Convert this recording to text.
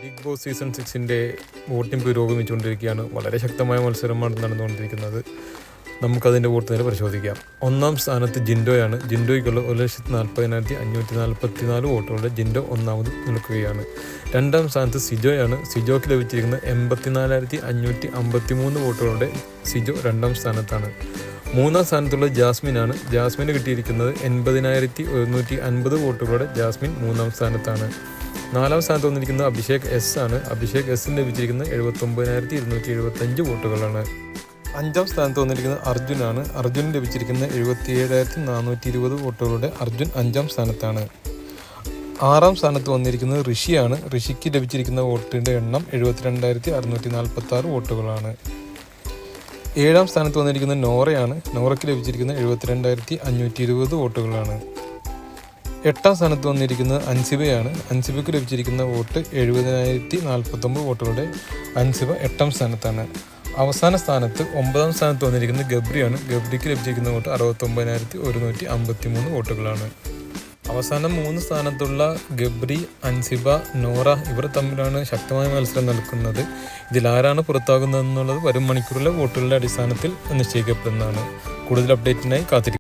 Big Boss season 6 voting പുരോഗമിച്ചുകൊണ്ടിരിക്കുകയാണ്. വളരെ ശക്തമായ മത്സരമാണ് നടന്നുകൊണ്ടിരിക്കുന്നത്. നമുക്കതിൻ്റെ വോട്ട് നില പരിശോധിക്കാം. ഒന്നാം സ്ഥാനത്ത് ജിൻഡോയാണ്. ജിൻഡോയ്ക്കുള്ള 1,40,544 വോട്ടുകളുടെ ജിൻഡോ ഒന്നാമത് നിൽക്കുകയാണ്. രണ്ടാം സ്ഥാനത്ത് സിജോയാണ്. സിജോയ്ക്ക് ലഭിച്ചിരിക്കുന്ന 84,553 വോട്ടുകളുടെ സിജോ രണ്ടാം സ്ഥാനത്താണ്. മൂന്നാം സ്ഥാനത്തുള്ള ജാസ്മിനാണ്. ജാസ്മിന് കിട്ടിയിരിക്കുന്നത് 80,150 വോട്ടുകളുടെ ജാസ്മിൻ മൂന്നാം സ്ഥാനത്താണ്. നാലാം സ്ഥാനത്ത് വന്നിരിക്കുന്നത് അഭിഷേക് എസ് ആണ്. അഭിഷേക് എസിന് ലഭിച്ചിരിക്കുന്നത് 79,275 വോട്ടുകളാണ്. അഞ്ചാം സ്ഥാനത്ത് വന്നിരിക്കുന്നത് അർജുനാണ്. അർജുന് ലഭിച്ചിരിക്കുന്നത് 77,420 വോട്ടുകളുടെ അർജുൻ അഞ്ചാം സ്ഥാനത്താണ്. ആറാം സ്ഥാനത്ത് വന്നിരിക്കുന്നത് ഋഷിയാണ്. ഋഷിക്ക് ലഭിച്ചിരിക്കുന്ന വോട്ടിൻ്റെ എണ്ണം 72,646 വോട്ടുകളാണ്. ഏഴാം സ്ഥാനത്ത് വന്നിരിക്കുന്നത് നോറയാണ്. നോറയ്ക്ക് ലഭിച്ചിരിക്കുന്നത് 72,520 വോട്ടുകളാണ്. എട്ടാം സ്ഥാനത്ത് വന്നിരിക്കുന്നത് അൻസിബയാണ്. അൻസിബയ്ക്ക് ലഭിച്ചിരിക്കുന്ന വോട്ട് 70,049 വോട്ടുകളുടെ അൻസിബ എട്ടാം സ്ഥാനത്താണ്. അവസാന സ്ഥാനത്ത് 9ാം സ്ഥാനത്ത് വന്നിരിക്കുന്നത് ഗബ്രിയാണ്. ഗബ്രിക്ക് ലഭിച്ചിരിക്കുന്ന വോട്ട് 69,153 വോട്ടുകളാണ്. അവസാനം 3 സ്ഥാനത്തുള്ള ഗബ്രി, അൻസിബ, നോറ ഇവർ തമ്മിലാണ് ശക്തമായ മത്സരം നടക്കുന്നത്. ഇതിലാരാണ് പുറത്താകുന്നതെന്നുള്ളത് വരും മണിക്കൂറിലെ വോട്ടുകളുടെ അടിസ്ഥാനത്തിൽ നിശ്ചയിക്കപ്പെടുന്നതാണ്. കൂടുതൽ അപ്ഡേറ്റിനായി കാത്തിരിക്കും.